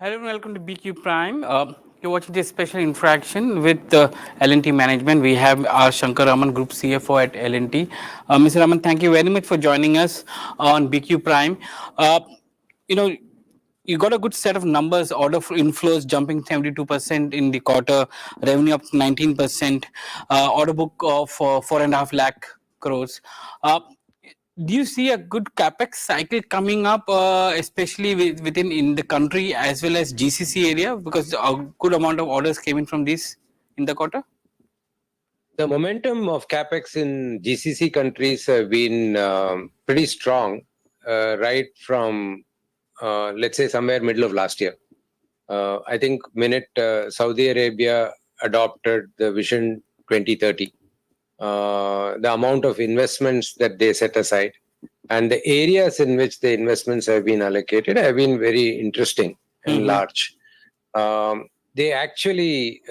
Hello and welcome to BQ Prime. You're watching this special interaction with L&T management. We have our Shankar Raman, Group CFO at L&T. Mr. Raman, thank you very much for joining us on BQ Prime. Uh, you know, you got a good set of numbers. Order inflows jumping 72% in the quarter, revenue up 19%, order book of 4.5 lakh crores. Uh, do you see a good capex cycle coming up, especially within in the country as well as GCC area, because a good amount of orders came in from this in the quarter? The momentum of capex in GCC countries have been pretty strong right from, let's say, somewhere middle of last year. I think minute Saudi Arabia adopted the Vision 2030, the amount of investments that they set aside and the areas in which the investments have been allocated have been very interesting and large. They actually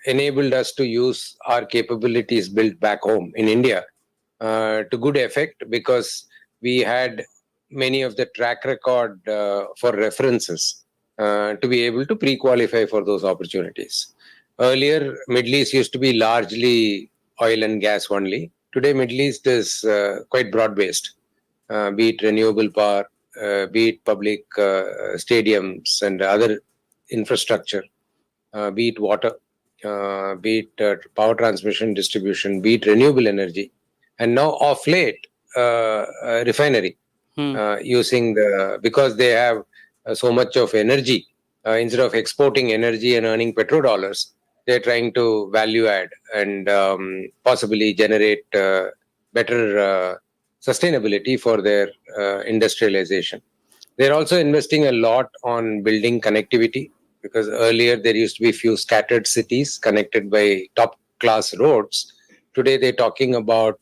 enabled us to use our capabilities built back home in India to good effect, because we had many of the track record for references to be able to pre-qualify for those opportunities. Earlier, Middle East used to be largely oil and gas only. Today, Middle East is quite broad-based, be it renewable power, be it public stadiums and other infrastructure, be it water, be it power transmission distribution, be it renewable energy, and now of late, refinery, using because they have so much of energy, instead of exporting energy and earning petrodollars, they're trying to value add and possibly generate better sustainability for their industrialization. They're also investing a lot on building connectivity, because earlier there used to be few scattered cities connected by top class roads. Today they're talking about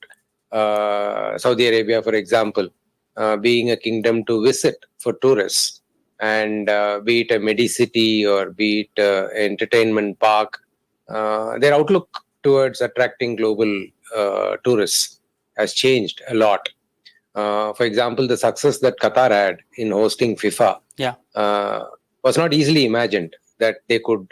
Saudi Arabia, for example, being a kingdom to visit for tourists, and be it a medicity or be it entertainment park, their outlook towards attracting global tourists has changed a lot. For example, the success that Qatar had in hosting FIFA was not easily imagined, that they could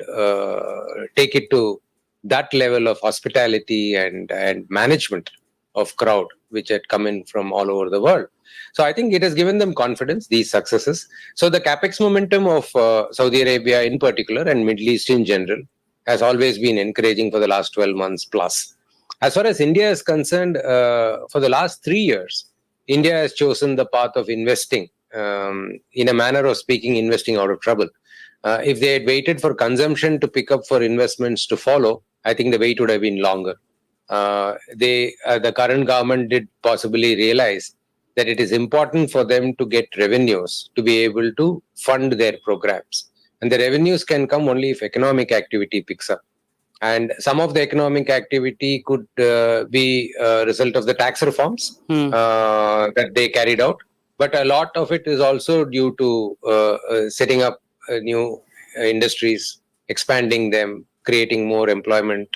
take it to that level of hospitality and management of crowd, which had come in from all over the world. So I think it has given them confidence, these successes. So the capex momentum of Saudi Arabia in particular and Middle East in general has always been encouraging for the last 12 months plus. As far as India is concerned, for the last 3 years, India has chosen the path of investing, in a manner of speaking, investing out of trouble. If they had waited for consumption to pick up for investments to follow, I think the wait would have been longer. The current government did possibly realize that it is important for them to get revenues to be able to fund their programs. And the revenues can come only if economic activity picks up. And some of the economic activity could be a result of the tax reforms that they carried out. But a lot of it is also due to setting up new industries, expanding them, creating more employment,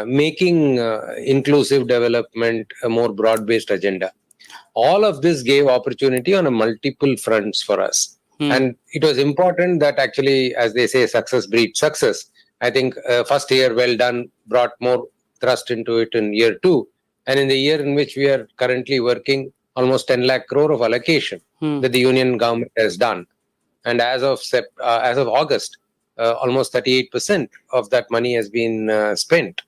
making inclusive development a more broad-based agenda. All of this gave opportunity on a multiple fronts for us. And it was important that actually, as they say, success breeds success. I think first year well done brought more thrust into it in year 2. And in the year in which we are currently working, almost 10 lakh crore of allocation that the union government has done. And as of August, almost 38% of that money has been spent.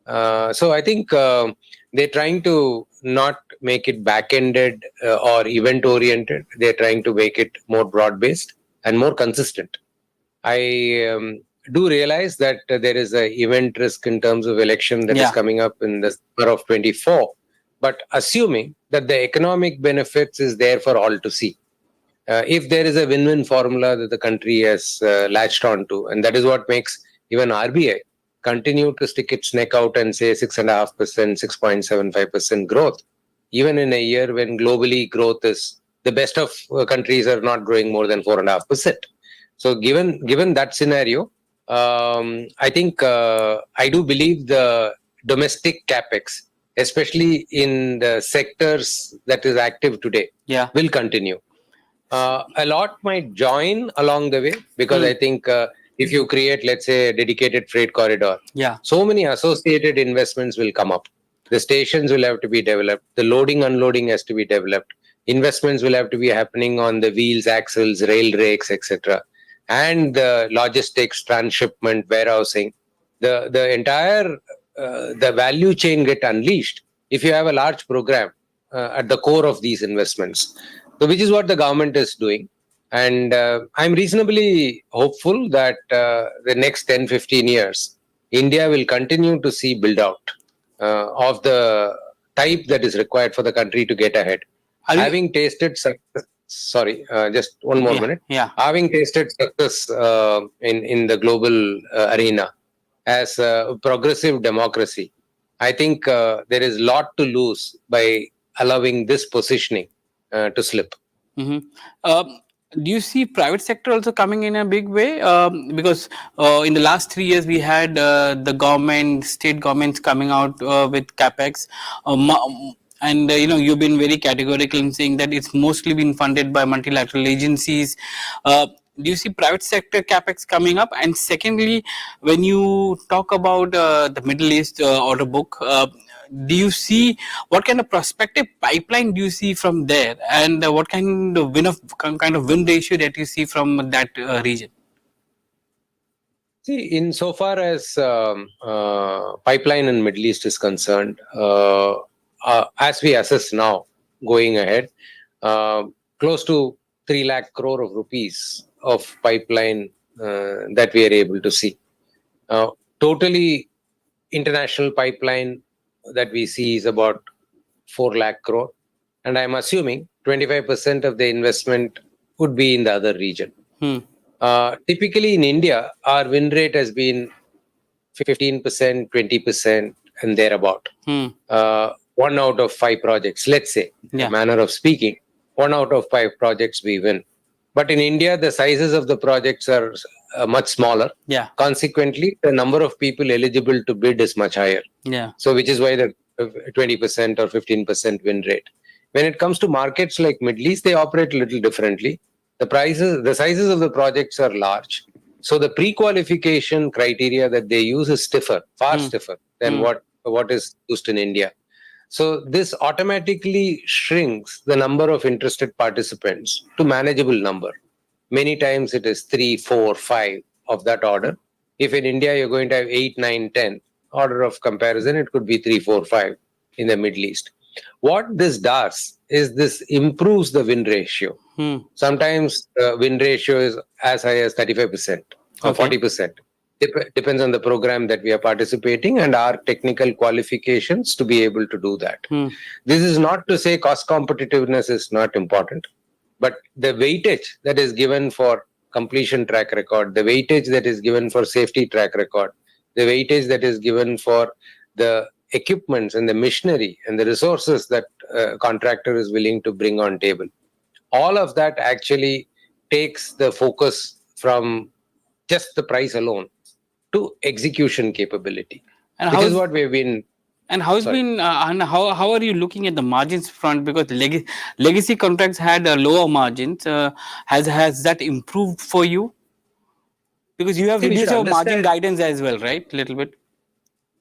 So I think they're trying to not make it back-ended or event-oriented. They're trying to make it more broad-based and more consistent. I do realize that there is an event risk in terms of election that is coming up in the summer of 24. But assuming that the economic benefits is there for all to see, if there is a win-win formula that the country has latched onto, and that is what makes even RBI continue to stick its neck out and say 6.5%, 6.75% growth, even in a year when globally growth is the best of countries are not growing more than 4.5%. So given that scenario, I think I do believe the domestic capex, especially in the sectors that is active today, will continue. A lot might join along the way because I think if you create, let's say, a dedicated freight corridor, Yeah. so many associated investments will come up. The stations will have to be developed. The loading, unloading has to be developed. Investments will have to be happening on the wheels, axles, rail rakes, etc. And the logistics, transshipment, warehousing. The entire the value chain get unleashed if you have a large program at the core of these investments. So, which is what the government is doing. And I'm reasonably hopeful that the next 10, 15 years, India will continue to see build out of the type that is required for the country to get ahead. Are you? Having tasted success, sorry, just one more Yeah. minute. Yeah. Having tasted success in the global arena as a progressive democracy, I think there is a lot to lose by allowing this positioning to slip. Mm-hmm. Do you see private sector also coming in a big way? Because in the last 3 years we had the government, state governments coming out with capex, and you've been very categorical in saying that it's mostly been funded by multilateral agencies. Do you see private sector capex coming up? And secondly, when you talk about the Middle East order book, do you see what kind of prospective pipeline do you see from there, and what kind of win ratio that you see from that region? See, insofar as pipeline in Middle East is concerned, as we assess now, going ahead, uh, close to 3 lakh crore of rupees of pipeline that we are able to see. Totally international pipeline that we see is about 4 lakh crore. And I'm assuming 25% of the investment would be in the other region. Typically in India, our win rate has been 15%, 20%, and thereabout. One out of 5 projects, let's say, Yeah. a manner of speaking, 1 out of 5 projects we win. But in India, the sizes of the projects are much smaller. Yeah. Consequently, the number of people eligible to bid is much higher. Yeah. So, which is why the 20% or 15% win rate. When it comes to markets like Middle East, they operate a little differently. The sizes of the projects are large. So the pre-qualification criteria that they use is stiffer, far stiffer than what is used in India. So this automatically shrinks the number of interested participants to manageable number. Many times it is 3, 4, 5 of that order. If in India you're going to have 8, 9, 10 order of comparison, it could be 3, 4, 5 in the Middle East. What this does is this improves the win ratio. Sometimes the win ratio is as high as 35% or 40%. Depends on the program that we are participating and our technical qualifications to be able to do that. This is not to say cost competitiveness is not important, but the weightage that is given for completion track record, the weightage that is given for safety track record, the weightage that is given for the equipments and the machinery and the resources that contractor is willing to bring on table. All of that actually takes the focus from just the price alone to execution capability, And which how is is what we've been. and how has Sorry. been and how are you looking at the margins front, because legacy contracts had lower margins? Has that improved for you, because you have See, we should reduced your margin understand. guidance as well, right? Little bit.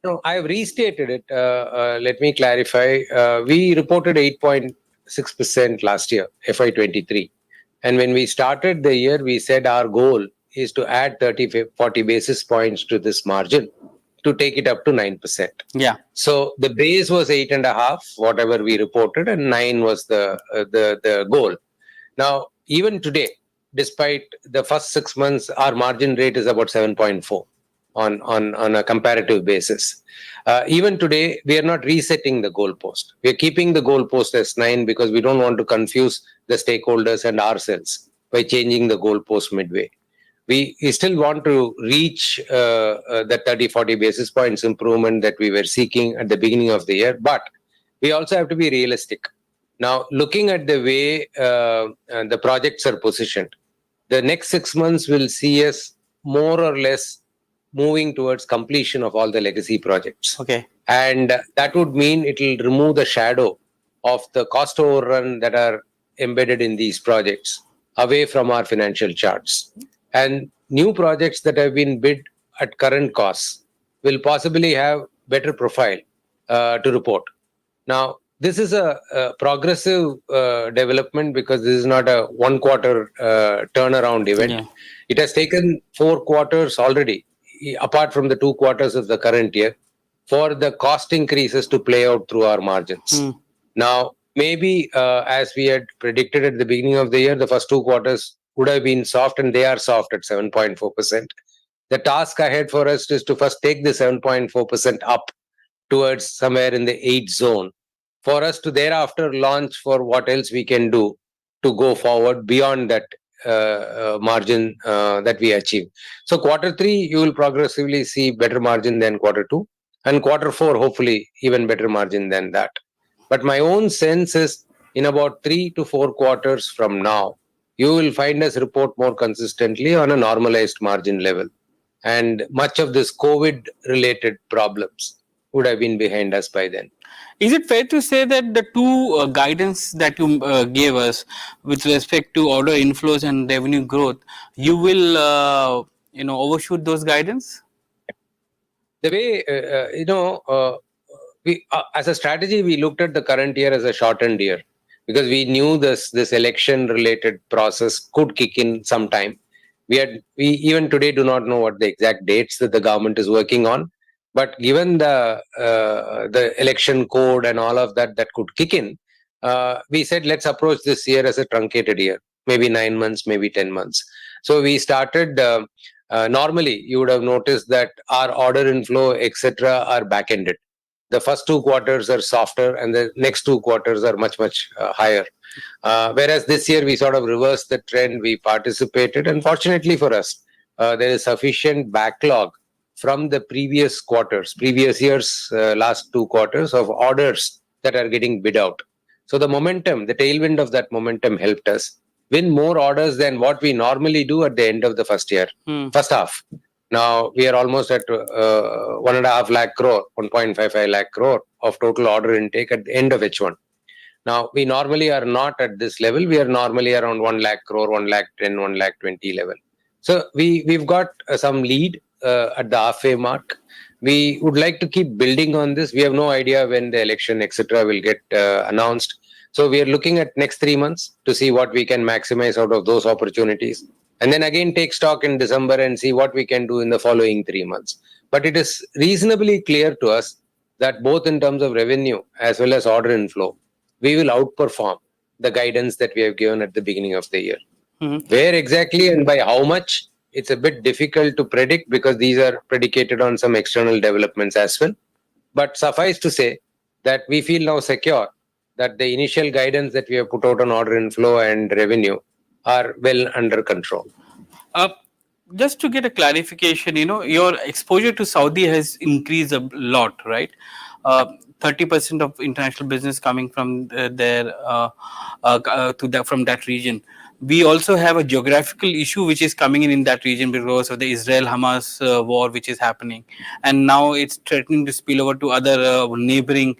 No, I have restated it. Let me clarify. We reported 8.6% last year, FY23. And when we started the year, we said our goal is to add 30, 40 basis points to this margin to take it up to 9%. Yeah. So the base was 8.5, whatever we reported, and 9 was the goal. Now, even today, despite the first 6 months, our margin rate is about 7.4 on a comparative basis. Even today, we are not resetting the goalpost. We are keeping the goalpost as 9 because we don't want to confuse the stakeholders and ourselves by changing the goalpost midway. We still want to reach the 30, 40 basis points improvement that we were seeking at the beginning of the year, but we also have to be realistic. Now, looking at the way the projects are positioned, the next 6 months will see us more or less moving towards completion of all the legacy projects. Okay. And that would mean it will remove the shadow of the cost overrun that are embedded in these projects. away from our financial charts. And new projects that have been bid at current costs will possibly have better profile to report. Now, this is a progressive development because this is not a one quarter turnaround event. Yeah. It has taken 4 quarters already, apart from the 2 quarters of the current year, for the cost increases to play out through our margins. Now, maybe as we had predicted at the beginning of the year, the first 2 quarters would have been soft, and they are soft at 7.4%. The task ahead for us is to first take the 7.4% up towards somewhere in the 8 zone for us to thereafter launch for what else we can do to go forward beyond that margin that we achieve. So quarter 3, you will progressively see better margin than quarter 2, and quarter 4, hopefully even better margin than that. But my own sense is in about 3 to 4 quarters from now, you will find us report more consistently on a normalized margin level. And much of this COVID related problems would have been behind us by then. Is it fair to say that the two guidance that you gave us with respect to order inflows and revenue growth, you will overshoot those guidance? The way we as a strategy, we looked at the current year as a shortened year because we knew this election related process could kick in sometime. We even today do not know what the exact dates that the government is working on, but given the election code and all of that could kick in, we said let's approach this year as a truncated year, maybe 9 months, maybe 10 months. So we started. Normally, you would have noticed that our order inflow, etc., are back-ended. The first 2 quarters are softer, and the next 2 quarters are much higher. Whereas this year we sort of reversed the trend. We participated, and fortunately for us, there is sufficient backlog from the previous quarters, previous years, last 2 quarters of orders that are getting bid out. So the momentum, the tailwind of that momentum helped us win more orders than what we normally do at the end of the first half. Now we are almost at 1.5 lakh crore, 1.55 lakh crore of total order intake at the end of H1. Now we normally are not at this level. We are normally around 1 lakh crore, 1 lakh 10, 1 lakh 20 level. So we've got some lead at the halfway mark. We would like to keep building on this. We have no idea when the election, etc., will get announced. So we are looking at next 3 months to see what we can maximize out of those opportunities. And then again take stock in December and see what we can do in the following 3 months. But it is reasonably clear to us that both in terms of revenue as well as order inflow, we will outperform the guidance that we have given at the beginning of the year. Where exactly and by how much, it's a bit difficult to predict because these are predicated on some external developments as well. But suffice to say that we feel now secure that the initial guidance that we have put out on order inflow and revenue are well under control. Just to get a clarification, your exposure to Saudi has increased a lot, right? 30% of international business coming from there from that region. We also have a geographical issue which is coming in that region because of the Israel-Hamas war which is happening, and now it's threatening to spill over to other neighboring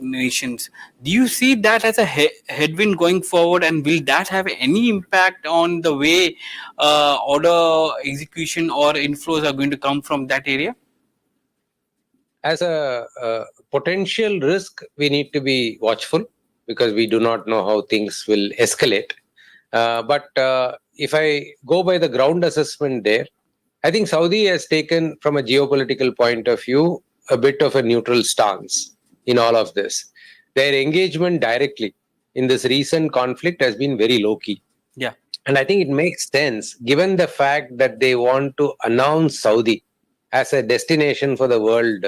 nations. Do you see that as a headwind going forward, and will that have any impact on the way order execution or inflows are going to come from that area? As a potential risk, we need to be watchful because we do not know how things will escalate. But if I go by the ground assessment there, I think Saudi has taken, from a geopolitical point of view, a bit of a neutral stance in all of this. Their engagement directly in this recent conflict has been very low-key. Yeah. And I think it makes sense given the fact that they want to announce Saudi as a destination for the world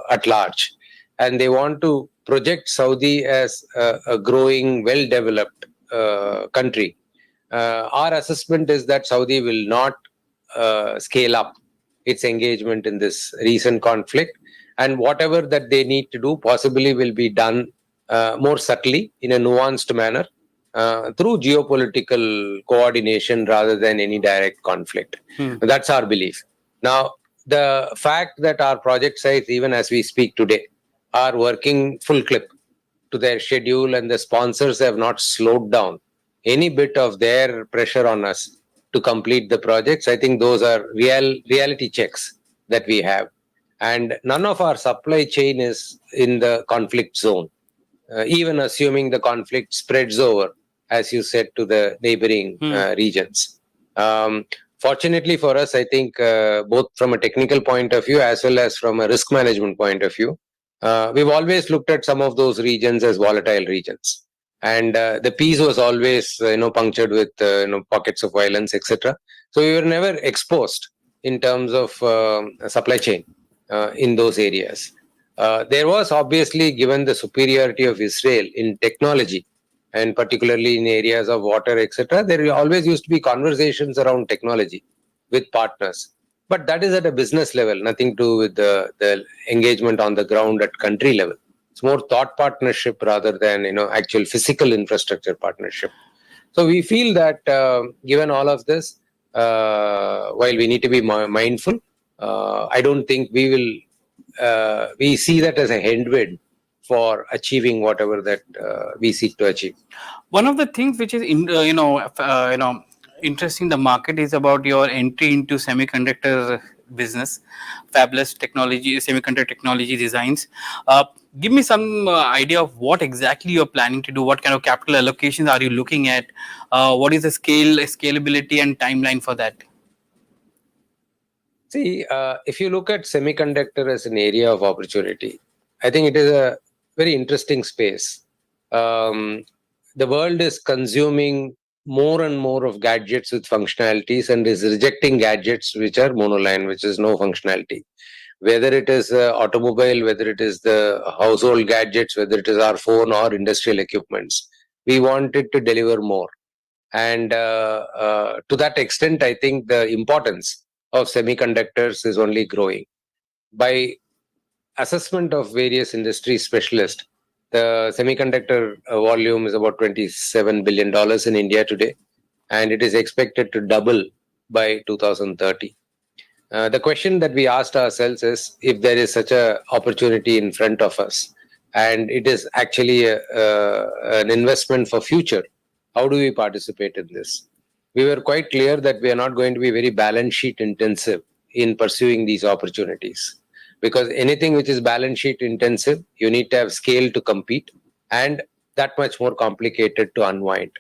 at large. And they want to project Saudi as a growing, well-developed country. Our assessment is that Saudi will not scale up its engagement in this recent conflict. And whatever that they need to do possibly will be done more subtly in a nuanced manner through geopolitical coordination rather than any direct conflict. That's our belief. Now, the fact that our project sites, even as we speak today, are working full clip to their schedule and the sponsors have not slowed down any bit of their pressure on us to complete the projects. I think those are reality checks that we have. And none of our supply chain is in the conflict zone, even assuming the conflict spreads over, as you said, to the neighboring regions. Um, Fortunately for us, I think both from a technical point of view as well as from a risk management point of view, we've always looked at some of those regions as volatile regions. And the peace was always, punctured with, pockets of violence, etc. So we were never exposed in terms of supply chain in those areas. There was obviously, given the superiority of Israel in technology, and particularly in areas of water, etc., there always used to be conversations around technology with partners. But that is at a business level, nothing to do with the engagement on the ground at country level. It's more thought partnership rather than actual physical infrastructure partnership. So we feel that given all of this, while we need to be mindful, I don't think we see that as a headwind for achieving whatever that we seek to achieve. One of the things which is interesting the market is about your entry into semiconductor business, fabulous technology, semiconductor technology designs. Give me some idea of what exactly you're planning to do. What kind of capital allocations are you looking at? What is the scalability and timeline for that? See, if you look at semiconductor as an area of opportunity, I think it is a very interesting space. The world is consuming more and more of gadgets with functionalities and is rejecting gadgets which are monoline, which is no functionality. Whether it is automobile, whether it is the household gadgets, whether it is our phone or industrial equipments, we want it to deliver more. And to that extent, I think the importance of semiconductors is only growing. By assessment of various industry specialists, the semiconductor volume is about $27 billion in India today, and it is expected to double by 2030. The question that we asked ourselves is, if there is such an opportunity in front of us, and it is actually an investment for future, how do we participate in this? We were quite clear that we are not going to be very balance sheet intensive in pursuing these opportunities, because anything which is balance sheet intensive, you need to have scale to compete, and that much more complicated to unwind.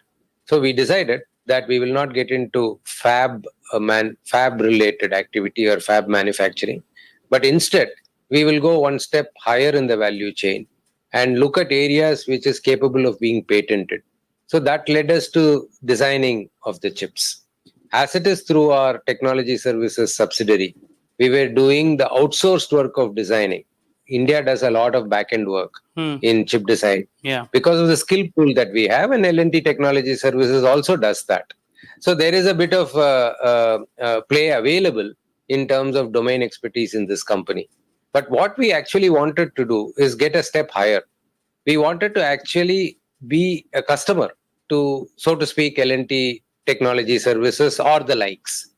So we decided that we will not get into fab related activity or fab manufacturing, but instead we will go one step higher in the value chain and look at areas which is capable of being patented. So that led us to designing of the chips. As it is through our technology services subsidiary, we were doing the outsourced work of designing. India does a lot of back-end work in chip design. Yeah. Because of the skill pool that we have, and L&T Technology Services also does that. So there is a bit of play available in terms of domain expertise in this company. But what we actually wanted to do is get a step higher. We wanted to actually be a customer to, so to speak, L&T Technology Services or the likes,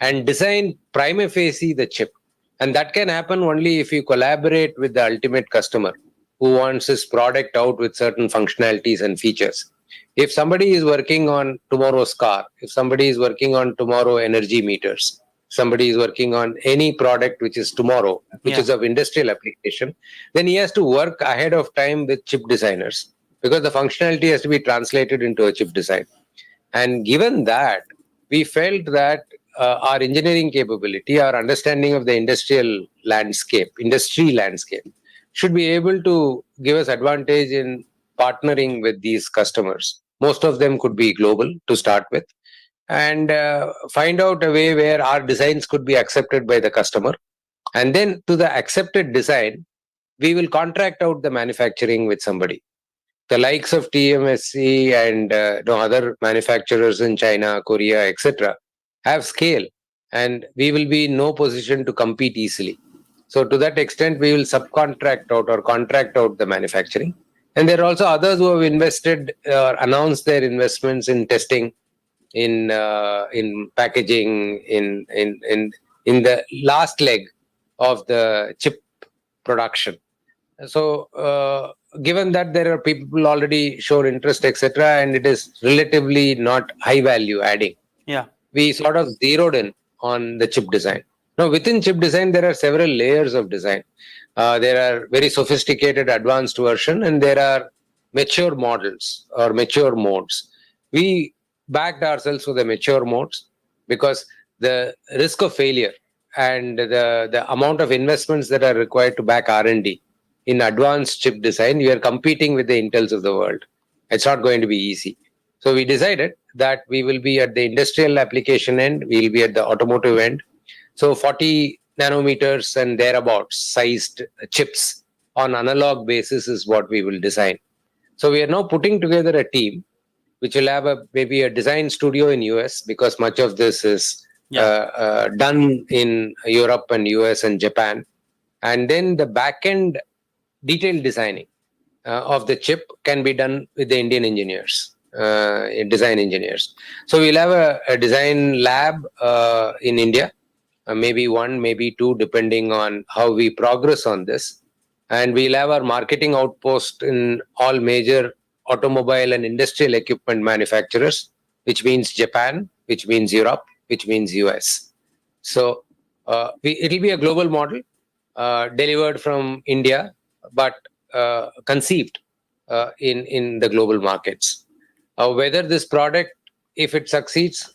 and design prima facie the chip. And that can happen only if you collaborate with the ultimate customer who wants his product out with certain functionalities and features. If somebody is working on tomorrow's car, if somebody is working on tomorrow energy meters, somebody is working on any product which is tomorrow, which is of industrial application, then he has to work ahead of time with chip designers, because the functionality has to be translated into a chip design. And given that, we felt that our engineering capability, our understanding of the industry landscape, should be able to give us advantage in partnering with these customers. Most of them could be global to start with, and find out a way where our designs could be accepted by the customer. And then to the accepted design, we will contract out the manufacturing with somebody. The likes of TMSC and other manufacturers in China, Korea, etc., have scale, and we will be in no position to compete easily. So to that extent, we will subcontract out or contract out the manufacturing. And there are also others who have invested or announced their investments in testing, in packaging, in the last leg of the chip production. So, given that there are people already shown interest, etc., and it is relatively not high value adding, Yeah. we sort of zeroed in on the chip design. Now, within chip design, there are several layers of design. There are very sophisticated advanced version, and there are mature models or mature modes. We backed ourselves for the mature modes because the risk of failure and the amount of investments that are required to back R&D in advanced chip design, we are competing with the Intels of the world. It's not going to be easy. So we decided that we will be at the industrial application end, we will be at the automotive end. So 40 nanometers and thereabouts sized chips on analog basis is what we will design. So we are now putting together a team which will have maybe a design studio in US, because much of this is Yeah. done in Europe and US and Japan. And then the back end detailed designing of the chip can be done with the Indian engineers, design engineers. So we'll have a design lab in India, maybe one, maybe two, depending on how we progress on this. And we'll have our marketing outpost in all major automobile and industrial equipment manufacturers, which means Japan, which means Europe, which means US. So it'll be a global model delivered from India, but conceived in the global markets. Whether this product, if it succeeds,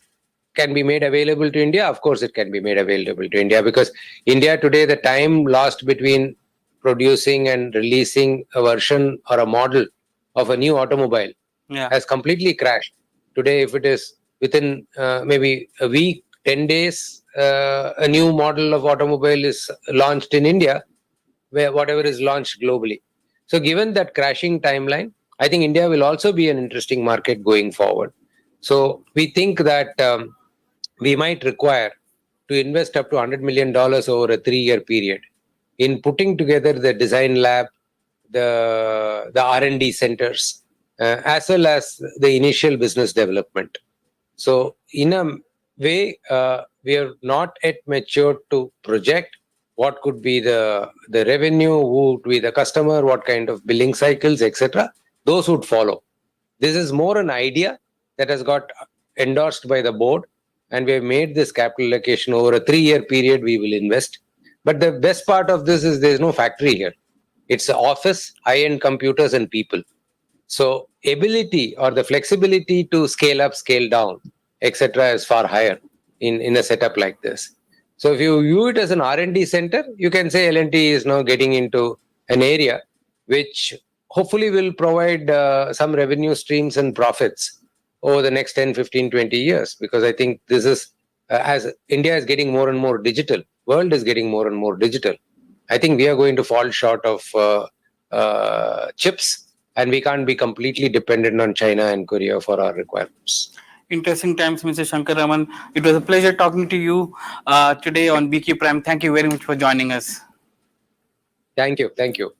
can be made available to India, of course it can be made available to India, because India today, the time lost between producing and releasing a version or a model of a new automobile Yeah. has completely crashed. Today, if it is within maybe a week, 10 days, a new model of automobile is launched in India, where whatever is launched globally. So given that crashing timeline, I think India will also be an interesting market going forward. So we think that we might require to invest up to $100 million over a 3-year period in putting together the design lab, the R&D centers, as well as the initial business development. So in a way, we are not yet matured to project what could be the revenue, who would be the customer, what kind of billing cycles, etc. Those would follow. This is more an idea that has got endorsed by the board, and we have made this capital allocation over a 3-year period. We will invest. But the best part of this is there is no factory here. It's an office, high-end computers, and people. So ability or the flexibility to scale up, scale down, etc., is far higher in a setup like this. So if you view it as an R&D center, you can say L&T is now getting into an area which hopefully will provide some revenue streams and profits over the next 10, 15, 20 years. Because I think this is, as India is getting more and more digital, world is getting more and more digital, I think we are going to fall short of chips, and we can't be completely dependent on China and Korea for our requirements. Interesting times, Mr. Shankar Raman. It was a pleasure talking to you today on BQ Prime. Thank you very much for joining us. Thank you. Thank you.